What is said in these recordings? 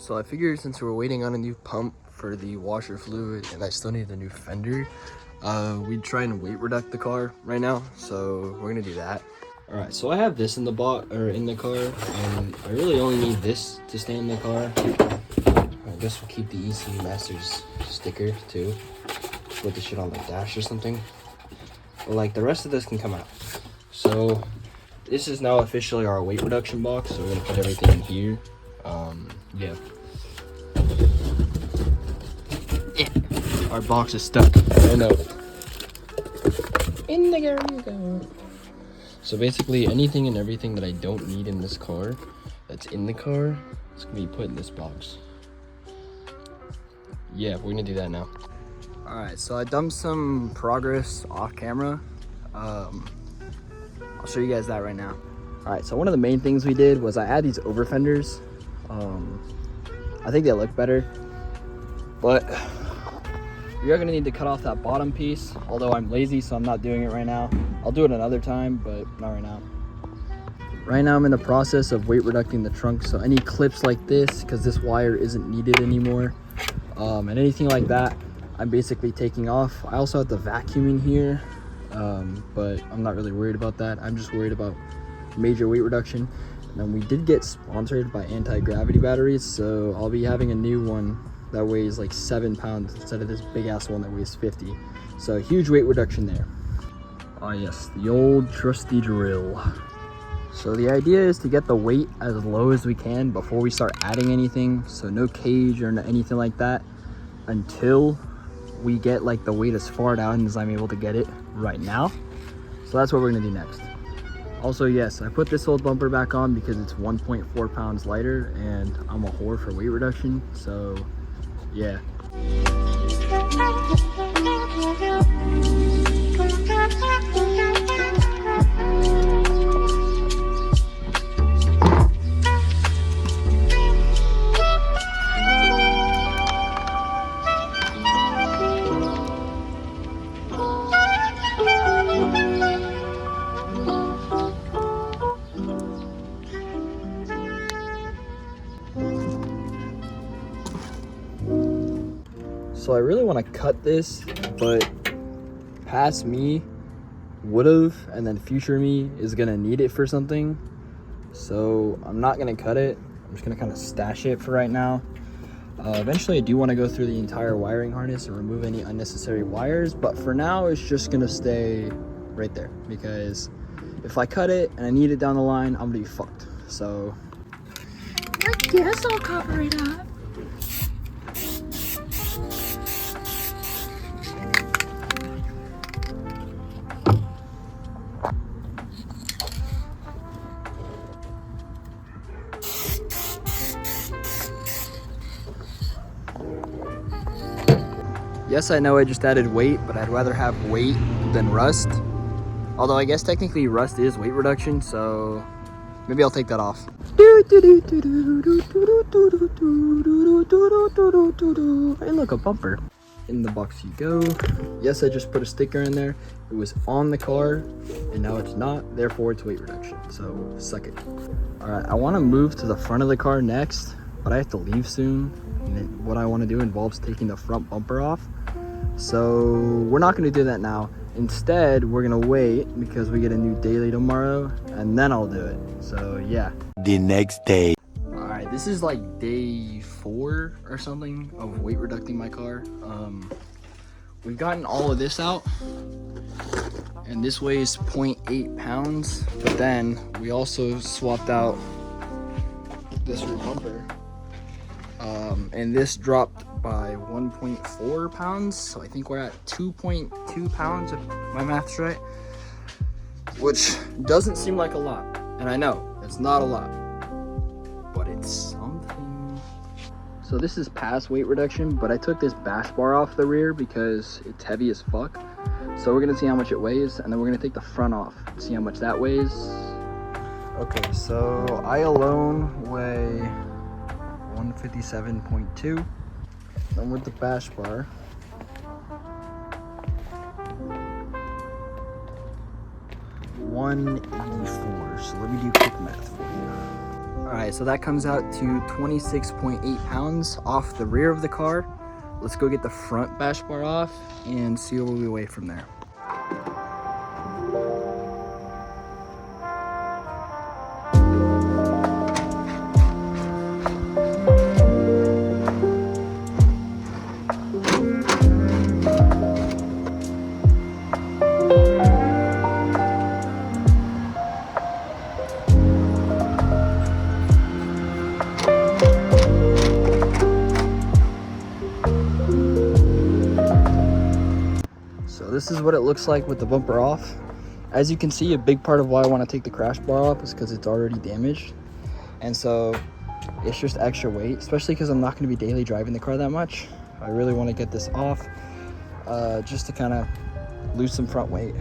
So I figured since we're waiting on a new pump for the washer fluid and I still need a new fender, we'd try and weight reduct the car right now. So we're gonna do that. All right, so I have this in the in the car, and I really only need this to stay in the car. I guess we'll keep the ECU Masters sticker too. Put this shit on the dash or something. But like the rest of this can come out. So this is now officially our weight reduction box. So we're gonna put everything in here. Yeah. Our box is stuck. I know. In the gear you go. So basically anything and everything that I don't need in this car, that's in the car, it's gonna be put in this box. Yeah, we're gonna do that now. All right, so I dumped some progress off camera. I'll show you guys that right now. All right, so one of the main things we did was I add these over fenders. I think they look better, but we are gonna need to cut off that bottom piece, although I'm lazy, so I'm not doing it right now. I'll do it another time, but not right now. Right now I'm in the process of weight reducting the trunk, so any clips like this, because this wire isn't needed anymore, and anything like that, I'm basically taking off. I also have the vacuum in here, but I'm not really worried about that. I'm just worried about major weight reduction. And we did get sponsored by anti-gravity batteries, so I'll be having a new one that weighs like 7 pounds instead of this big ass one that weighs 50. So huge weight reduction there. Oh yes, the old trusty drill. So the idea is to get the weight as low as we can before we start adding anything. So no cage or anything like that until we get like the weight as far down as I'm able to get it right now. So that's what we're gonna do next. Also, yes, I put this old bumper back on because it's 1.4 pounds lighter and I'm a whore for weight reduction. So yeah. So I really want to cut this, but past me would've, and then future me is gonna need it for something. So I'm not gonna cut it. I'm just gonna kind of stash it for right now. Eventually I do want to go through the entire wiring harness and remove any unnecessary wires, but for now it's just gonna stay right there, because if I cut it and I need it down the line, I'm gonna be fucked. So I guess I'll cover it up. Yes, I know I just added weight, but I'd rather have weight than rust. Although I guess technically rust is weight reduction, so maybe I'll take that off. Hey, look, a bumper. In the box you go. Yes, I just put a sticker in there. It was on the car, and now it's not. Therefore, it's weight reduction. So, suck it. All right, I want to move to the front of the car next, but I have to leave soon. And what I want to do involves taking the front bumper off. So we're not going to do that now. Instead, we're going to wait because we get a new daily tomorrow, and then I'll do it. So yeah. The next day. All right, this is like day 4 or something of weight reducing my car. We've gotten all of this out, and this weighs 0.8 pounds. But then we also swapped out this rear bumper, and this dropped by 1.4 pounds, so I think we're at 2.2 pounds if my math's right, which doesn't seem like a lot, and I know it's not a lot, but it's something. So this is past weight reduction, but I took this bash bar off the rear because it's heavy as fuck. So we're gonna see how much it weighs, and then we're gonna take the front off, see how much that weighs. Okay, so I alone weigh 157.2. Then with the bash bar, 184. So let me do quick math for you. All right, so that comes out to 26.8 pounds off the rear of the car. Let's go get the front bash bar off and see what we weigh from there. This is what it looks like with the bumper off. As you can see, a big part of why I want to take the crash bar off is because it's already damaged, and so it's just extra weight, especially because I'm not going to be daily driving the car that much. I really want to get this off just to kind of lose some front weight.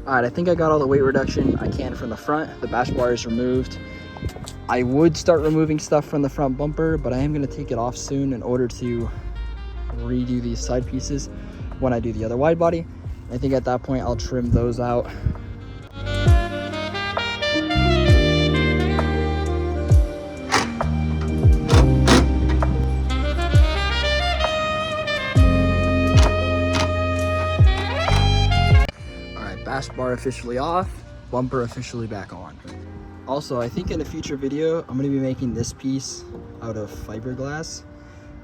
Alright, I think I got all the weight reduction I can from the front. The bash bar is removed. I would start removing stuff from the front bumper, but I am going to take it off soon in order to redo these side pieces when I do the other wide body. I think at that point I'll trim those out. Bash bar officially off, bumper officially back on. Also, I think in a future video, I'm going to be making this piece out of fiberglass.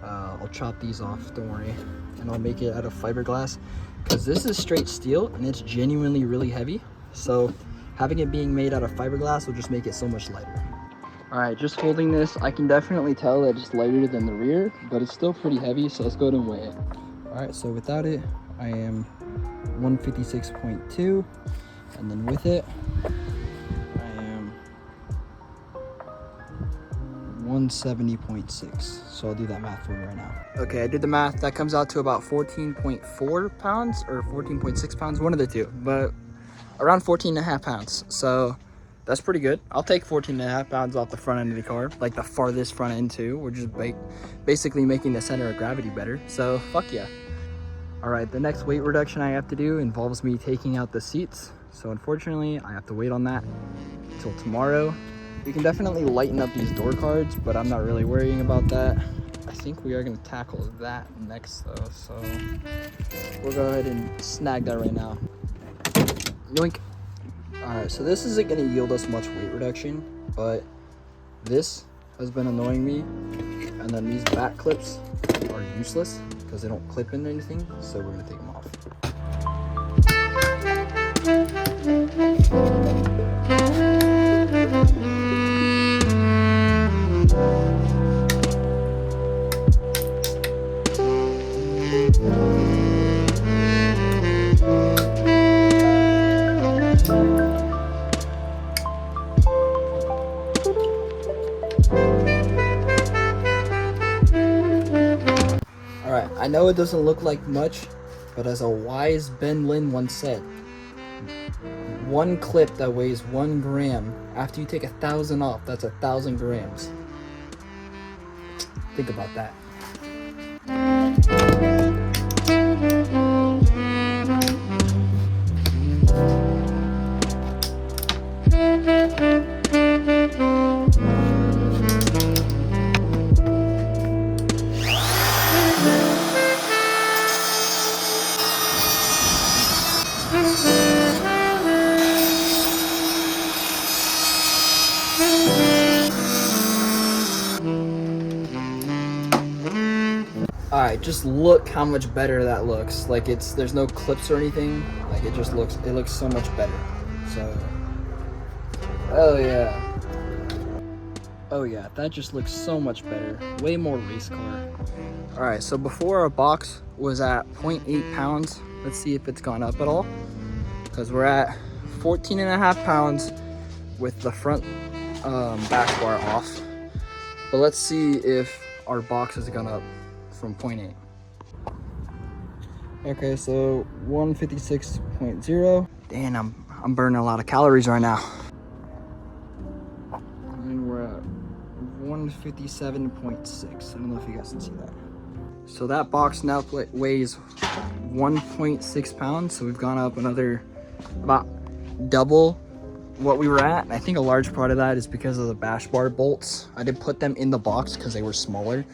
I'll chop these off, don't worry, and I'll make it out of fiberglass because this is straight steel and it's genuinely really heavy. So having it being made out of fiberglass will just make it so much lighter. All right, just holding this, I can definitely tell that it's lighter than the rear, but it's still pretty heavy, so let's go ahead and weigh it. All right, so without it, I am 156.2, and then with it I am 170.6. so I'll do that math for you right now. Okay, I did the math. That comes out to about 14.4 pounds or 14.6 pounds, one of the two, but around 14.5 pounds. So that's pretty good. I'll take 14.5 pounds off the front end of the car, like the farthest front end too. We're just basically making the center of gravity better, so fuck yeah. All right, the next weight reduction I have to do involves me taking out the seats. So unfortunately, I have to wait on that until tomorrow. We can definitely lighten up these door cards, but I'm not really worrying about that. I think we are gonna tackle that next though. So we'll go ahead and snag that right now. Yoink. All right, so this isn't gonna yield us much weight reduction, but this has been annoying me. And then these back clips are useless because they don't clip into anything, so we're gonna take them off. Alright, I know it doesn't look like much, but as a wise Ben Lin once said, one clip that weighs 1 gram, after you take 1,000 off, that's 1,000 grams. Think about that. Alright, just look how much better that looks. Like there's no clips or anything. Like it looks so much better. So, oh yeah. Oh yeah, that just looks so much better. Way more race car. Alright, so before our box was at 0.8 pounds. Let's see if it's gone up at all. Because we're at 14.5 pounds with the front back bar off. But let's see if our box has gone up from 0.8. Okay, so 156.0. Damn, I'm burning a lot of calories right now. And we're at 157.6. I don't know if you guys can see that. So that box now weighs 1.6 pounds. So we've gone up another about double what we were at. And I think a large part of that is because of the bash bar bolts. I did put them in the box because they were smaller.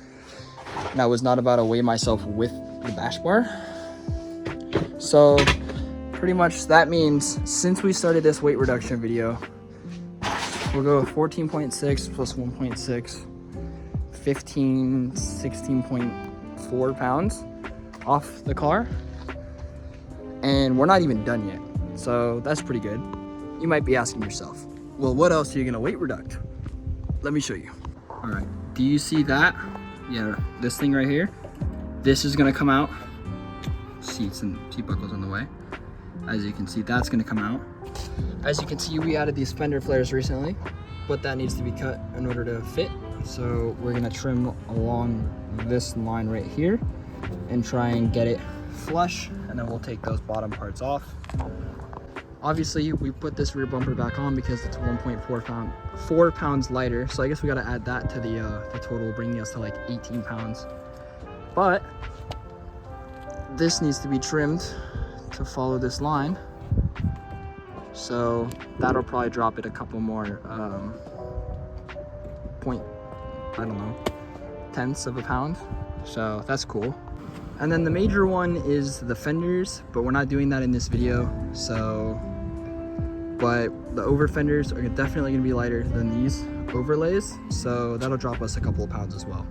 And I was not about to weigh myself with the bash bar. So pretty much that means since we started this weight reduction video, we'll go with 14.6 plus 1.6, 16.4 pounds off the car. And we're not even done yet. So that's pretty good. You might be asking yourself, well, what else are you gonna weight reduct? Let me show you. All right, do you see that? Yeah, this thing right here. This is gonna come out. Seats and seat buckles in the way. As you can see, that's gonna come out. As you can see, we added these fender flares recently, but that needs to be cut in order to fit. So we're gonna trim along this line right here and try and get it flush, and then we'll take those bottom parts off. Obviously, we put this rear bumper back on because it's 4 pounds lighter. So I guess we gotta add that to the total, bringing us to like 18 pounds. But this needs to be trimmed to follow this line. So that'll probably drop it a couple more tenths of a pound. So that's cool. And then the major one is the fenders, but we're not doing that in this video. So, but the over fenders are definitely gonna be lighter than these overlays. So that'll drop us a couple of pounds as well.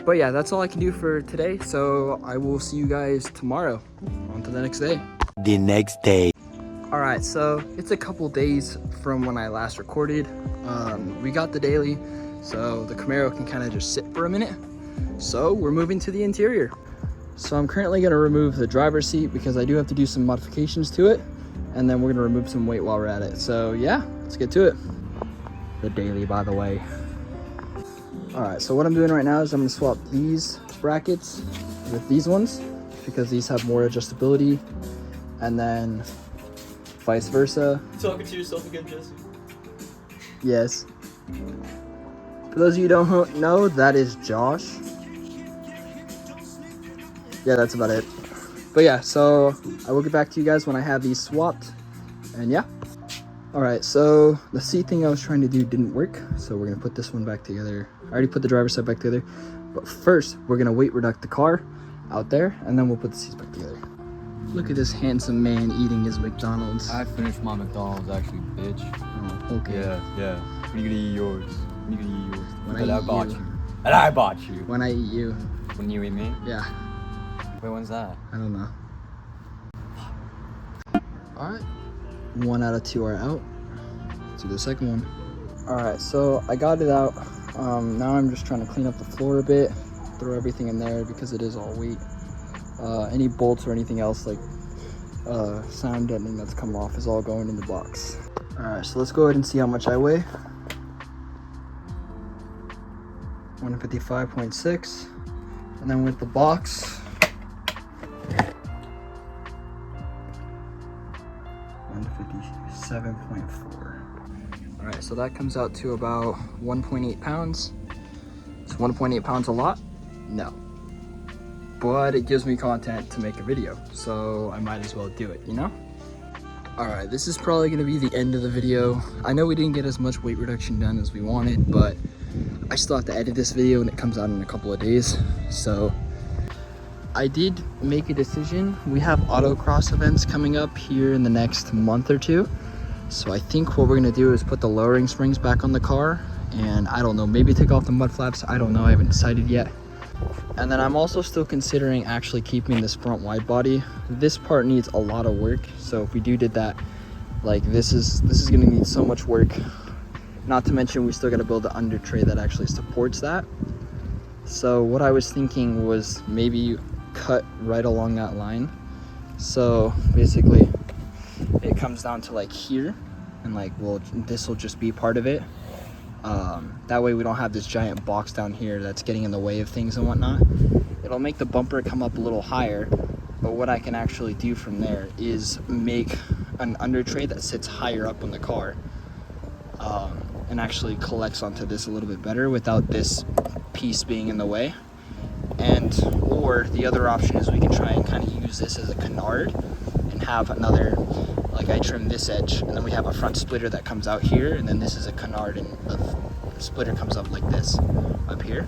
But yeah, that's all I can do for today. So I will see you guys tomorrow. On to the next day. The next day. All right, so it's a couple days from when I last recorded. We got the daily, so the Camaro can kind of just sit for a minute. So we're moving to the interior. So I'm currently gonna remove the driver's seat because I do have to do some modifications to it. And then we're gonna remove some weight while we're at it. So yeah, let's get to it. The daily, by the way. All right, so what I'm doing right now is I'm gonna swap these brackets with these ones because these have more adjustability, and then vice versa. Talking to yourself again, Jesse? Yes. For those of you who don't know, that is Josh. Yeah, that's about it. But yeah, so I will get back to you guys when I have these swapped. And yeah. All right, so the seat thing I was trying to do didn't work. So we're gonna put this one back together. I already put the driver's side back together. But first, we're gonna weight reduct the car out there, and then we'll put the seats back together. Look at this handsome man eating his McDonald's. I finished my McDonald's actually, bitch. Oh, okay. Yeah. When you gonna eat yours? When you gonna eat yours? When But I I eat bought you. you. And I bought you. When I eat you. When you eat me? Yeah, Wait, when's that? I don't know. All right, 1 out of 2 are out. Let's do the second one. All right, so I got it out. Now I'm just trying to clean up the floor a bit, throw everything in there because it is all weight. Any bolts or anything else like sound deadening that's come off is all going in the box. All right, so let's go ahead and see how much I weigh. 155.6, and then with the box, 157.4. All right, so that comes out to about 1.8 pounds. Is 1.8 pounds a lot? No. But it gives me content to make a video, so I might as well do it, you know? All right, this is probably gonna be the end of the video. I know we didn't get as much weight reduction done as we wanted, but I still have to edit this video and it comes out in a couple of days. So I did make a decision. We have autocross events coming up here in the next month or two. So I think what we're gonna do is put the lowering springs back on the car, and I don't know, maybe take off the mud flaps. I don't know, I haven't decided yet. And then I'm also still considering actually keeping this front wide body. This part needs a lot of work, so if we did that, like this is gonna need so much work. Not to mention we still gotta build the under tray that actually supports that. So what I was thinking was maybe cut right along that line. So basically it comes down to like here, and like, well, this will just be part of it. That way we don't have this giant box down here that's getting in the way of things and whatnot. It'll make the bumper come up a little higher, but what I can actually do from there is make an under tray that sits higher up on the car. And and actually collects onto this a little bit better without this piece being in the way. And or the other option is we can try and kind of use this as a canard and have another, like I trim this edge and then we have a front splitter that comes out here, and then this is a canard and the splitter comes up like this up here.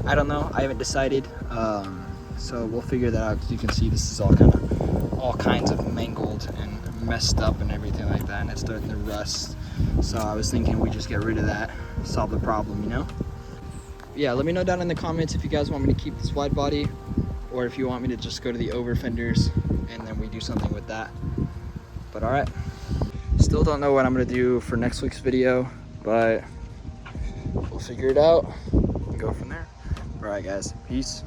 I don't know, I haven't decided, so we'll figure that out. Because you can see this is all kinds of mangled and messed up and everything like that, and it's starting to rust. So I was thinking we just get rid of that, solve the problem, you know? Yeah, let me know down in the comments if you guys want me to keep this wide body or if you want me to just go to the over fenders and then we do something with that. But all right, still don't know what I'm gonna do for next week's video, but we'll figure it out and go from there. All right guys, peace.